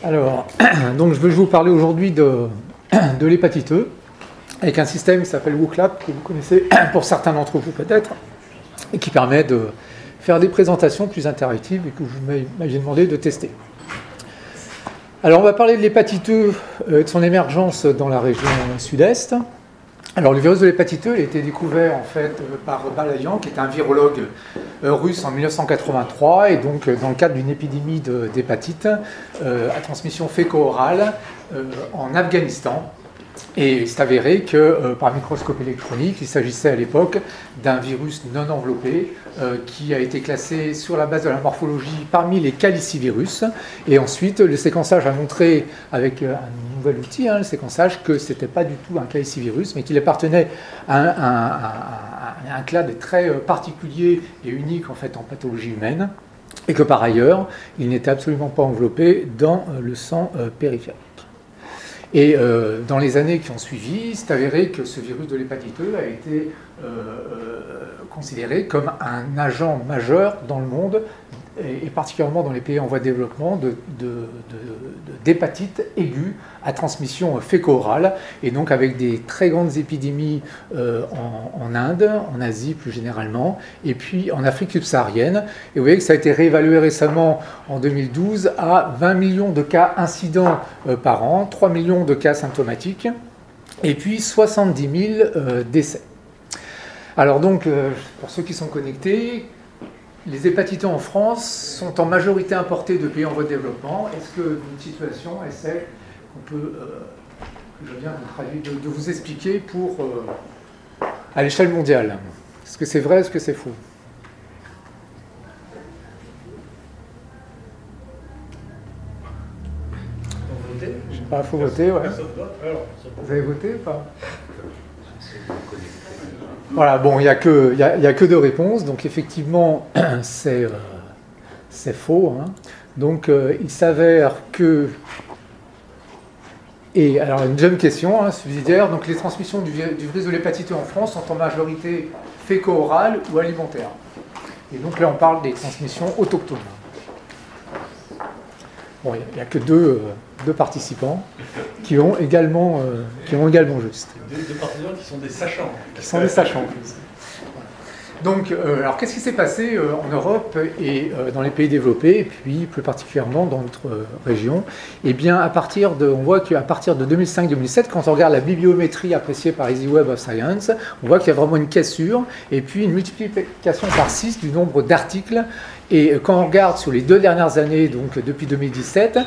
Alors, donc je vais vous parler aujourd'hui de l'hépatite E, avec un système qui s'appelle WooClap, que vous connaissez pour certains d'entre vous peut-être, et qui permet de faire des présentations plus interactives et que vous m'aviez demandé de tester. Alors on va parler de l'hépatite E et de son émergence dans la région sud-est. Alors le virus de l'hépatite E a été découvert en fait par Balayan, qui était un virologue russe en 1983, et donc dans le cadre d'une épidémie d'hépatite à transmission féco-orale en Afghanistan. Et il s'est avéré que par microscope électronique, il s'agissait à l'époque d'un virus non enveloppé qui a été classé sur la base de la morphologie parmi les calicivirus. Et ensuite, le séquençage a montré, avec un nouvel outil, le séquençage, que ce n'était pas du tout un calicivirus, mais qu'il appartenait à un clade très particulier et unique en fait en pathologie humaine, et que par ailleurs, il n'était absolument pas enveloppé dans le sang périphérique. Et dans les années qui ont suivi, c'est avéré que ce virus de l'hépatite E a été considéré comme un agent majeur dans le monde, et particulièrement dans les pays en voie de développement, d'hépatite aiguë à transmission féco-orale, et donc avec des très grandes épidémies en Inde, en Asie plus généralement, et puis en Afrique subsaharienne. Et vous voyez que ça a été réévalué récemment en 2012 à 20 millions de cas incidents par an, 3 millions de cas symptomatiques, et puis 70 000 décès. Alors donc, pour ceux qui sont connectés, les hépatites en France sont en majorité importées de pays en voie de développement. Est-ce que une situation est celle qu'on peut, que je viens de vous expliquer pour, à l'échelle mondiale? Est-ce que c'est vrai, est-ce que c'est faux? Je sais pas, il faut voter, ouais. Vous avez voté ou pas? Voilà, bon, il n'y a que deux réponses, donc effectivement, c'est faux. Hein. Donc, il s'avère que... Et alors, une deuxième question, subsidiaire, donc les transmissions du virus de l'hépatite E en France sont en majorité féco-orales ou alimentaires. Et donc là, on parle des transmissions autochtones. Bon, il n'y a que deux participants qui ont également juste. Deux participants qui sont des sachants. Qui sont des sachants, en plus. Donc, alors qu'est-ce qui s'est passé en Europe et dans les pays développés, et puis plus particulièrement dans notre région? Eh bien, on voit qu'à partir de 2005-2007, quand on regarde la bibliométrie appréciée par Easy Web of Science, on voit qu'il y a vraiment une cassure, et puis une multiplication par 6 du nombre d'articles. Et quand on regarde sur les 2 dernières années, donc depuis 2017,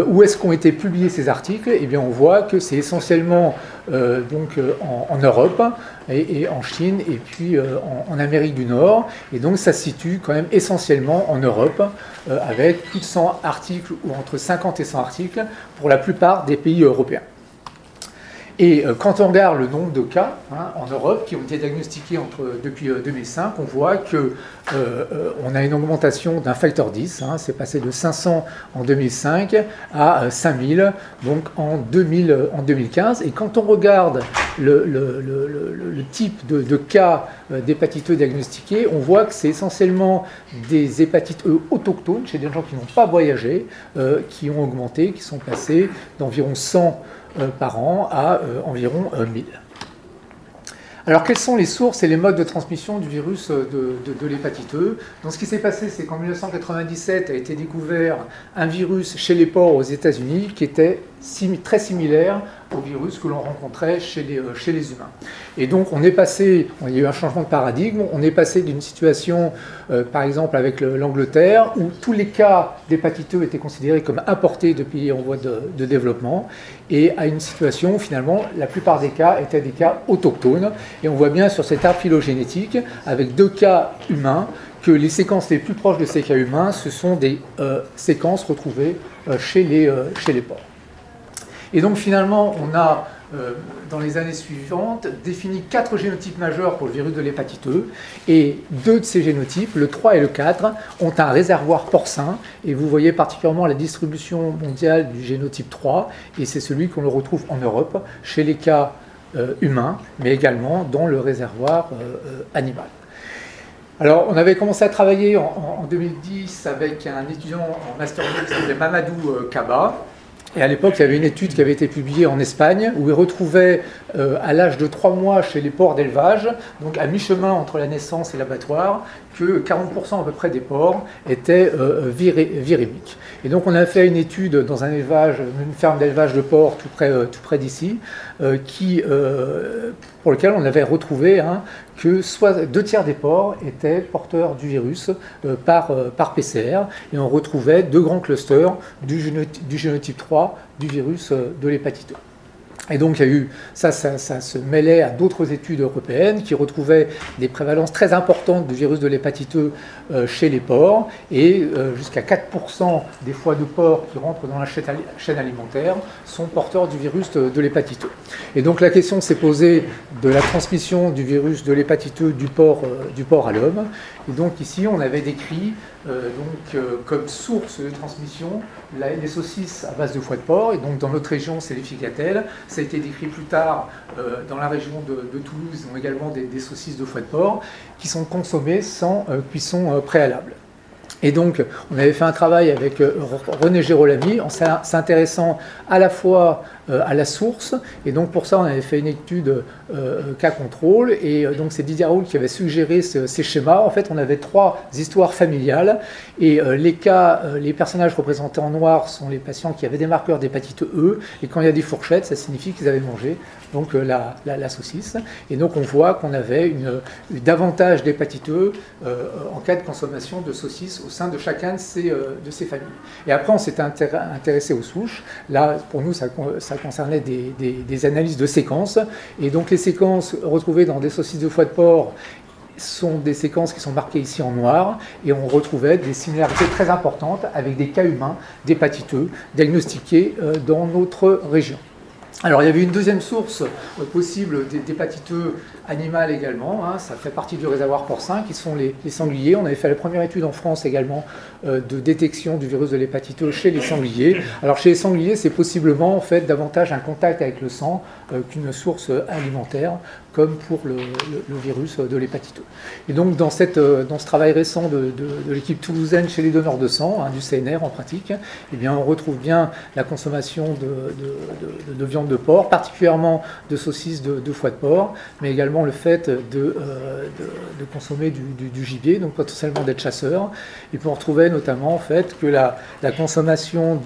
où est-ce qu'ont été publiés ces articles? Eh bien, on voit que c'est essentiellement en Europe et en Chine et puis en Amérique du Nord. Et donc, ça se situe quand même essentiellement en Europe, avec plus de 100 articles ou entre 50 et 100 articles pour la plupart des pays européens. Et quand on regarde le nombre de cas en Europe qui ont été diagnostiqués depuis 2005, on voit qu'on a une augmentation d'un facteur 10. C'est passé de 500 en 2005 à 5000 donc en 2015. Et quand on regarde le type de cas d'hépatite E diagnostiqués, on voit que c'est essentiellement des hépatites E autochtones, chez des gens qui n'ont pas voyagé, qui ont augmenté, qui sont passés d'environ 100 par an à environ 1000. Alors, quelles sont les sources et les modes de transmission du virus de l'hépatite E? Donc, ce qui s'est passé, c'est qu'en 1997 a été découvert un virus chez les porcs aux États-Unis qui était très similaire au virus que l'on rencontrait chez les humains. Et donc, il y a eu un changement de paradigme. On est passé d'une situation, par exemple, avec l'Angleterre, où tous les cas d'hépatite E étaient considérés comme importés de pays en voie de développement, et à une situation où, finalement, la plupart des cas étaient des cas autochtones. Et on voit bien sur cet arbre phylogénétique, avec 2 cas humains, que les séquences les plus proches de ces cas humains, ce sont des séquences retrouvées chez les porcs. Et donc finalement, on a, dans les années suivantes, défini 4 génotypes majeurs pour le virus de l'hépatite E, et 2 de ces génotypes, le 3 et le 4, ont un réservoir porcin, et vous voyez particulièrement la distribution mondiale du génotype 3, et c'est celui qu'on le retrouve en Europe, chez les cas humains, mais également dans le réservoir animal. Alors, on avait commencé à travailler en 2010 avec un étudiant en Master 2 qui s'appelait Mamadou Kaba, Et à l'époque, il y avait une étude qui avait été publiée en Espagne où ils retrouvaient à l'âge de 3 mois chez les porcs d'élevage, donc à mi-chemin entre la naissance et l'abattoir, que 40% à peu près des porcs étaient virémiques. Et donc on a fait une étude dans un élevage, une ferme d'élevage de porcs tout près d'ici, pour lequel on avait retrouvé que soit 2 tiers des porcs étaient porteurs du virus par PCR, et on retrouvait 2 grands clusters du génotype 3 du virus de l'hépatite E. Et donc, il y a eu, ça se mêlait à d'autres études européennes qui retrouvaient des prévalences très importantes du virus de l'hépatite E chez les porcs, et jusqu'à 4% des foies de porc qui rentrent dans la chaîne alimentaire sont porteurs du virus de l'hépatite E. Et donc, la question s'est posée de la transmission du virus de l'hépatite E du porc à l'homme. Et donc, ici, on avait décrit comme source de transmission les saucisses à base de foie de porc, et donc dans notre région c'est les ficatelles. Ça a été décrit plus tard dans la région de Toulouse, ils ont également des saucisses de foie de porc qui sont consommées sans cuisson préalable. Et donc on avait fait un travail avec René Girolami en s'intéressant à la fois à la source, et donc pour ça on avait fait une étude cas contrôle, et donc c'est Didier Raoult qui avait suggéré ces schémas. En fait on avait 3 histoires familiales, et les personnages représentés en noir sont les patients qui avaient des marqueurs d'hépatite E, et quand il y a des fourchettes ça signifie qu'ils avaient mangé donc la saucisse, et donc on voit qu'on avait davantage d'hépatite E en cas de consommation de saucisses au sein de chacun de ces familles. Et après on s'est intéressé aux souches. Là pour nous ça concernait des analyses de séquences, et donc les séquences retrouvées dans des saucisses de foie de porc sont des séquences qui sont marquées ici en noir, et on retrouvait des similarités très importantes avec des cas humains d'hépatite E diagnostiqués dans notre région. Alors il y avait une deuxième source possible d'hépatite E animale également, ça fait partie du réservoir porcin, qui sont les sangliers. On avait fait la première étude en France également de détection du virus de l'hépatite E chez les sangliers. Alors chez les sangliers, c'est possiblement en fait davantage un contact avec le sang qu'une source alimentaire, comme pour le virus de l'hépatite E. Et donc dans ce travail récent de l'équipe toulousaine chez les donneurs de sang, du CNR en pratique, eh bien, on retrouve bien la consommation de viande de porc, particulièrement de saucisses de foie de porc, mais également le fait de consommer du gibier, donc potentiellement d'être chasseur. Et puis on retrouvait notamment en fait que la consommation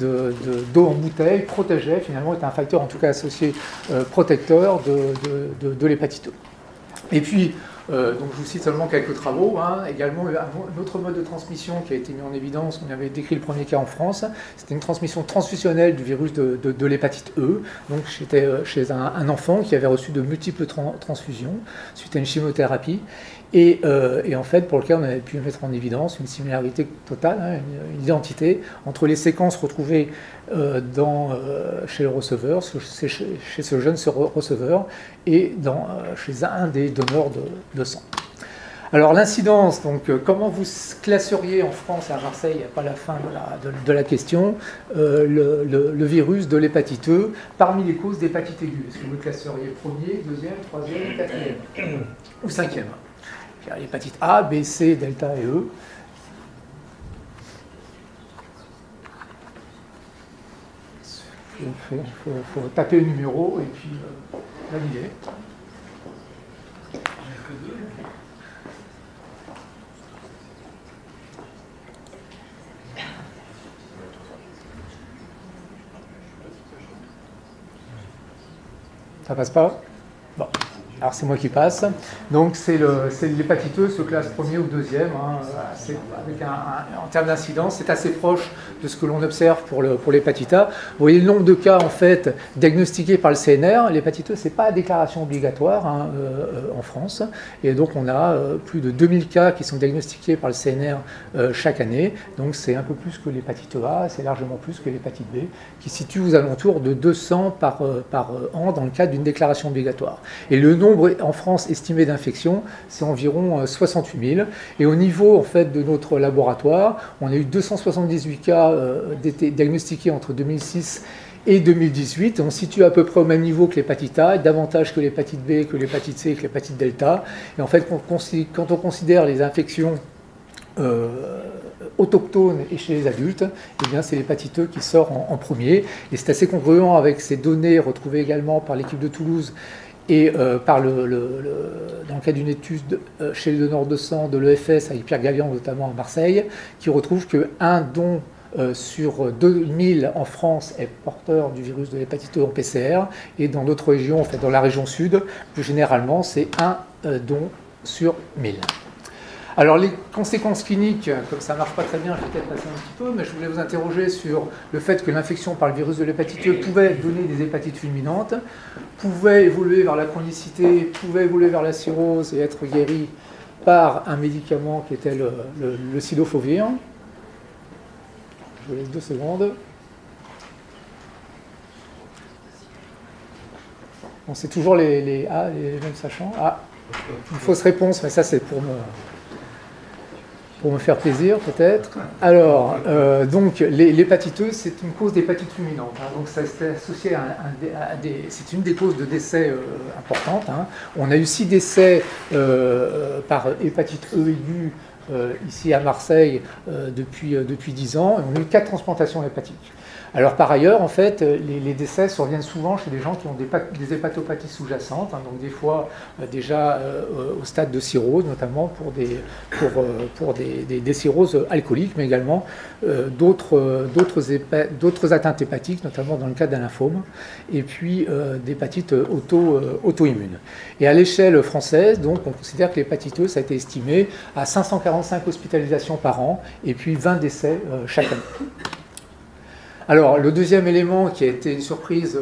d'eau en bouteille protégeait, finalement était un facteur en tout cas associé protecteur de l'hépatite E. Et puis, donc je vous cite seulement quelques travaux, également un autre mode de transmission qui a été mis en évidence, on avait décrit le premier cas en France, c'était une transmission transfusionnelle du virus de l'hépatite E, donc c'était chez un enfant qui avait reçu de multiples transfusions suite à une chimiothérapie, et en fait pour lequel on avait pu mettre en évidence une similarité totale, une identité entre les séquences retrouvées chez le receveur, chez ce jeune receveur, et chez un des donneurs de sang. Alors l'incidence, donc comment vous classeriez en France et à Marseille, pas la fin de la question, le virus de l'hépatite E parmi les causes d'hépatite aiguë? Est-ce que vous le classeriez premier, deuxième, troisième, quatrième ou cinquième? L'hépatite A, B, C, delta et E. Il faut taper le numéro et puis valider. Ça passe pas? Bon. Alors c'est moi qui passe. Donc c'est l'hépatite E se classe premier ou deuxième, en termes d'incidence, c'est assez proche de ce que l'on observe pour l'hépatite A. Vous voyez le nombre de cas en fait diagnostiqués par le CNR. L'hépatite E, c'est pas déclaration obligatoire en France, et donc on a plus de 2000 cas qui sont diagnostiqués par le CNR chaque année. Donc c'est un peu plus que l'hépatite A, c'est largement plus que l'hépatite B, qui situe aux alentours de 200 par an dans le cadre d'une déclaration obligatoire. Et le nombre en France estimé d'infections, c'est environ 68 000. Et au niveau en fait, de notre laboratoire, on a eu 278 cas diagnostiqués entre 2006 et 2018. On se situe à peu près au même niveau que l'hépatite A, davantage que l'hépatite B, que l'hépatite C et que l'hépatite delta. Et en fait, quand on considère les infections autochtone et chez les adultes, eh bien c'est l'hépatite E qui sort en premier. Et c'est assez congruent avec ces données retrouvées également par l'équipe de Toulouse et dans le cas d'une étude chez les donneurs de sang de l'EFS, avec Pierre Gallian notamment à Marseille, qui retrouve qu'un don sur 2000 en France est porteur du virus de l'hépatite E en PCR, et dans d'autres régions, en fait dans la région sud, plus généralement, c'est un don sur 1000. Alors les conséquences cliniques, comme ça ne marche pas très bien, je vais peut-être passer un petit peu, mais je voulais vous interroger sur le fait que l'infection par le virus de l'hépatite E pouvait donner des hépatites fulminantes, pouvait évoluer vers la chronicité, pouvait évoluer vers la cirrhose et être guéri par un médicament qui était le cidofovir. Je vous laisse 2 secondes. Bon, c'est toujours les mêmes sachants. Ah, une fausse réponse, mais ça c'est pour me faire plaisir peut-être. Alors, donc l'hépatite E, c'est une cause d'hépatite fulminante. Hein, donc ça s'est associé c'est une des causes de décès importantes. Hein. On a eu 6 décès par hépatite E aiguë ici à Marseille depuis 10 ans. Et on a eu 4 transplantations hépatiques. Alors par ailleurs, en fait, les décès surviennent souvent chez des gens qui ont des hépatopathies sous-jacentes, hein, donc des fois déjà au stade de cirrhose, notamment pour des cirrhoses alcooliques, mais également d'autres atteintes hépatiques, notamment dans le cas d'un lymphome, et puis d'hépatite auto-immune. Et à l'échelle française, donc, on considère que l'hépatite E, ça a été estimé à 545 hospitalisations par an, et puis 20 décès chaque année. Alors, le deuxième élément qui a été une surprise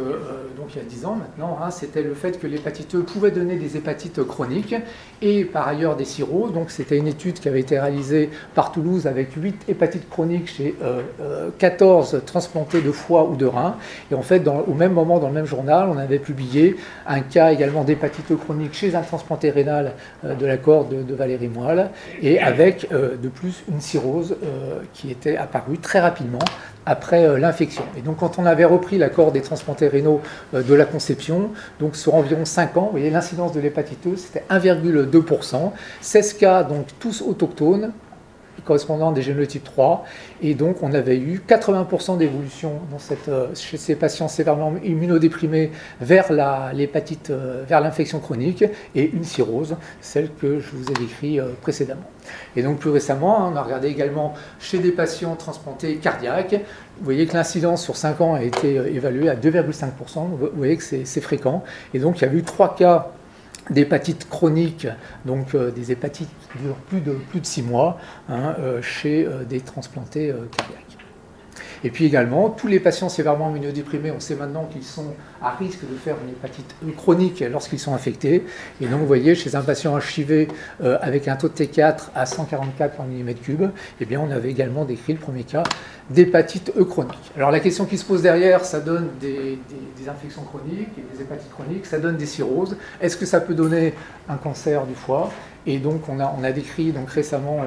donc il y a 10 ans maintenant, hein, c'était le fait que l'hépatite E pouvait donner des hépatites chroniques et par ailleurs des cirrhoses. Donc, c'était une étude qui avait été réalisée par Toulouse avec 8 hépatites chroniques chez 14 transplantés de foie ou de rein. Et en fait, au même moment, dans le même journal, on avait publié un cas également d'hépatite E chronique chez un transplanté rénal de la cohorte de Valérie Moelle, et avec de plus une cirrhose qui était apparue très rapidement après l'infection. Et donc quand on avait repris la cohorte des transplantés rénaux de la conception, donc sur environ 5 ans, vous voyez, l'incidence de l'hépatite E, c'était 1,2%, 16 cas, donc tous autochtones, correspondant à des génotypes 3, et donc on avait eu 80% d'évolution chez ces patients sévèrement immunodéprimés vers l'infection chronique, et une cirrhose, celle que je vous ai décrite précédemment. Et donc plus récemment, on a regardé également chez des patients transplantés cardiaques. Vous voyez que l'incidence sur 5 ans a été évaluée à 2,5%, vous voyez que c'est fréquent, et donc il y a eu 3 cas d'hépatite chronique, donc des hépatites qui durent plus de 6 mois, hein, chez des transplantés cardiaques. Et puis également, tous les patients sévèrement immunodéprimés, on sait maintenant qu'ils sont à risque de faire une hépatite E chronique lorsqu'ils sont infectés. Et donc vous voyez, chez un patient HIV avec un taux de T4 à 144 par mm3, eh bien, on avait également décrit le premier cas d'hépatite E chronique. Alors la question qui se pose derrière, ça donne des infections chroniques et des hépatites chroniques, ça donne des cirrhoses. Est-ce que ça peut donner un cancer du foie ? Et donc on a décrit donc récemment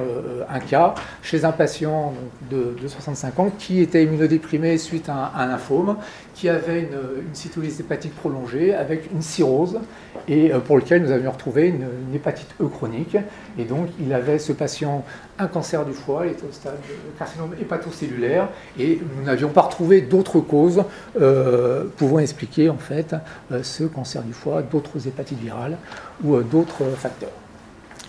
un cas chez un patient de 65 ans qui était immunodéprimé suite à un lymphome, qui avait une cytolyse hépatique prolongée avec une cirrhose, et pour lequel nous avions retrouvé une hépatite E chronique. Et donc il avait, ce patient, un cancer du foie, il était au stade de carcinome hépatocellulaire, et nous n'avions pas retrouvé d'autres causes pouvant expliquer en fait ce cancer du foie, d'autres hépatites virales ou d'autres facteurs.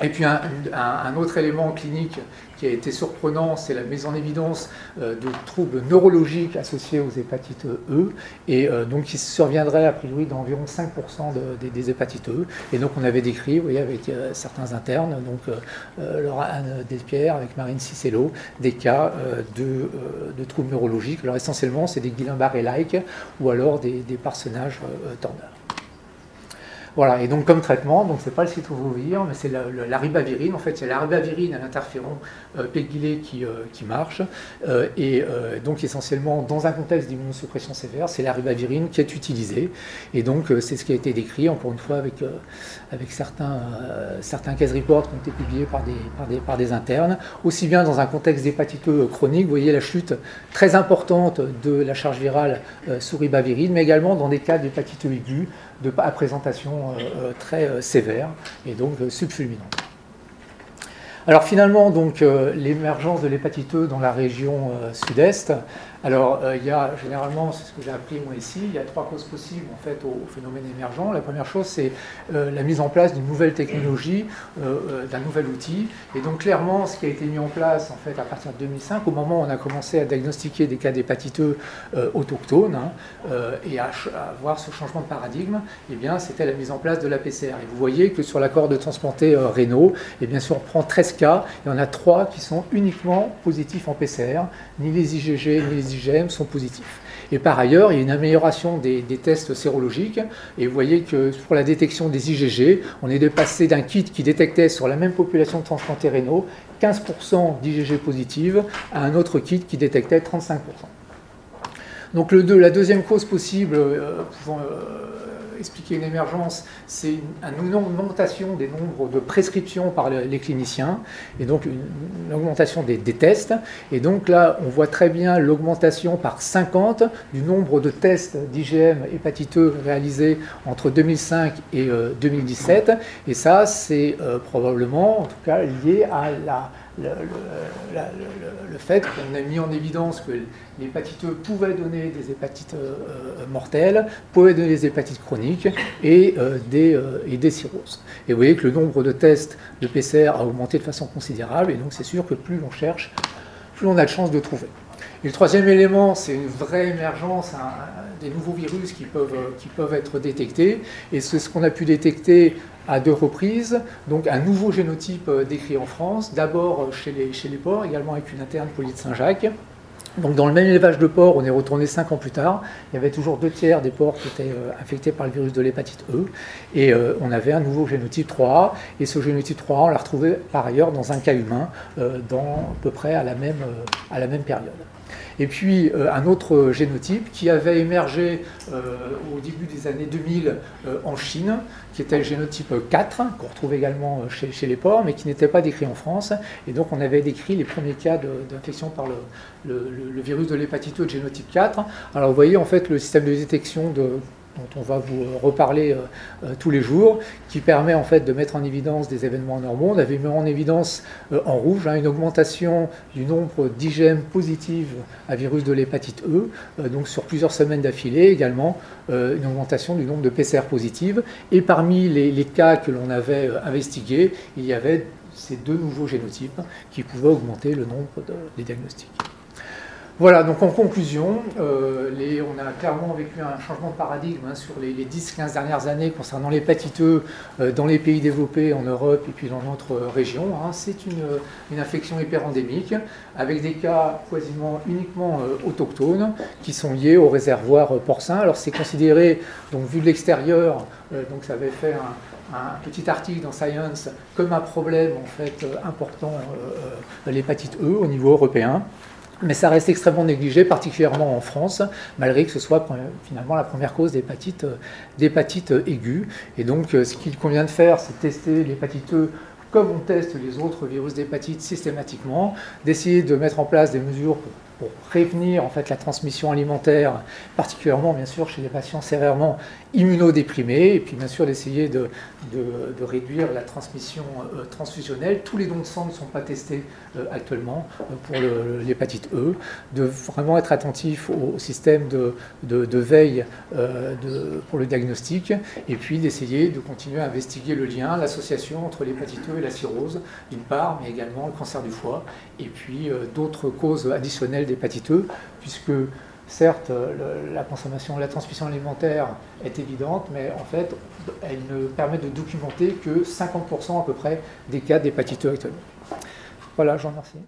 Et puis un autre élément clinique qui a été surprenant, c'est la mise en évidence de troubles neurologiques associés aux hépatites E, et donc qui surviendraient a priori d'environ 5% des hépatites E. Et donc on avait décrit, vous voyez, avec certains internes, donc Laura Anne Despierres avec Marine Cicello, des cas de troubles neurologiques. Alors essentiellement, c'est des Guillain-Barré-like ou alors des parsenages tordeurs. Voilà, et donc comme traitement, donc c'est pas le cidofovir, mais c'est la ribavirine. En fait, c'est la ribavirine à l'interféron pegylé qui marche, et donc essentiellement dans un contexte d'immunosuppression sévère, c'est la ribavirine qui est utilisée, et donc c'est ce qui a été décrit encore une fois avec certains case reports qui ont été publiés par des internes, aussi bien dans un contexte d'hépatite E chronique, vous voyez la chute très importante de la charge virale sous ribavirine, mais également dans des cas d'hépatite E aiguë à présentation très sévère et donc subfulminante. Alors finalement, donc, l'émergence de l'hépatite E dans la région sud-est, alors il y a généralement, c'est ce que j'ai appris moi ici, il y a 3 causes possibles en fait au phénomène émergent. La première chose, c'est la mise en place d'une nouvelle technologie, d'un nouvel outil. Et donc clairement, ce qui a été mis en place en fait à partir de 2005, au moment où on a commencé à diagnostiquer des cas d'hépatite E autochtones et à voir ce changement de paradigme, eh bien c'était la mise en place de la PCR. Et vous voyez que sur l'accord de transplantés rénaux, eh bien si on prend 13 cas, il y en a 3 qui sont uniquement positifs en PCR, ni les IgG ni les IgM sont positifs. Et par ailleurs, il y a une amélioration des tests sérologiques. Et vous voyez que pour la détection des IgG, on est passé d'un kit qui détectait sur la même population de transplantés rénaux 15% d'IgG positives à un autre kit qui détectait 35%. Donc la deuxième cause possible pouvant expliquer une émergence, c'est une augmentation des nombres de prescriptions par les cliniciens, et donc une augmentation des tests. Et donc là, on voit très bien l'augmentation par 50 du nombre de tests d'IgM hépatite E réalisés entre 2005 et 2017. Et ça, c'est probablement, en tout cas, lié à le fait qu'on a mis en évidence que l'hépatite E pouvait donner des hépatites mortelles, pouvait donner des hépatites chroniques et des cirrhoses. Et vous voyez que le nombre de tests de PCR a augmenté de façon considérable, et donc c'est sûr que plus on cherche, plus on a de chances de trouver. Et le troisième élément, c'est une vraie émergence des nouveaux virus qui peuvent être détectés, et c'est ce qu'on a pu détecter à 2 reprises, donc un nouveau génotype décrit en France, d'abord chez les porcs, également avec une interne poly de Saint-Jacques. Donc dans le même élevage de porcs, on est retourné 5 ans plus tard, il y avait toujours 2 tiers des porcs qui étaient infectés par le virus de l'hépatite E, et on avait un nouveau génotype 3A, et ce génotype 3A, on l'a retrouvé par ailleurs dans un cas humain, à peu près à la même période. Et puis un autre génotype qui avait émergé au début des années 2000 en Chine, qui était le génotype 4, qu'on retrouve également chez les porcs, mais qui n'était pas décrit en France. Et donc on avait décrit les premiers cas d'infection par le virus de l'hépatite E de génotype 4. Alors vous voyez en fait le système de détection dont on va vous reparler tous les jours, qui permet en fait de mettre en évidence des événements anormaux. On avait mis en évidence en rouge une augmentation du nombre d'IgM positives à virus de l'hépatite E, donc sur plusieurs semaines d'affilée, également une augmentation du nombre de PCR positives. Et parmi les cas que l'on avait investigués, il y avait ces 2 nouveaux génotypes qui pouvaient augmenter le nombre des diagnostics. Voilà, donc en conclusion, on a clairement vécu un changement de paradigme sur les 10-15 dernières années concernant l'hépatite E dans les pays développés, en Europe et puis dans notre région. C'est une infection hyperendémique avec des cas quasiment uniquement autochtones qui sont liés au réservoir porcin. Alors c'est considéré, donc vu de l'extérieur, donc ça avait fait un petit article dans Science comme un problème en fait important, l'hépatite E au niveau européen. Mais ça reste extrêmement négligé, particulièrement en France, malgré que ce soit finalement la première cause d'hépatite aiguë. Et donc ce qu'il convient de faire, c'est tester l'hépatite E comme on teste les autres virus d'hépatite systématiquement, d'essayer de mettre en place des mesures pour prévenir en fait la transmission alimentaire, particulièrement bien sûr chez les patients sévèrement immunodéprimés, et puis bien sûr d'essayer de réduire la transmission transfusionnelle. Tous les dons de sang ne sont pas testés actuellement pour l'hépatite E, de vraiment être attentif au système de veille pour le diagnostic, et puis d'essayer de continuer à investiguer le lien, l'association entre l'hépatite E et la cirrhose, d'une part, mais également le cancer du foie, et puis d'autres causes additionnelles d'hépatite E, puisque certes la transmission alimentaire est évidente, mais en fait elle ne permet de documenter que 50% à peu près des cas d'hépatite E actuellement. Voilà, je vous remercie.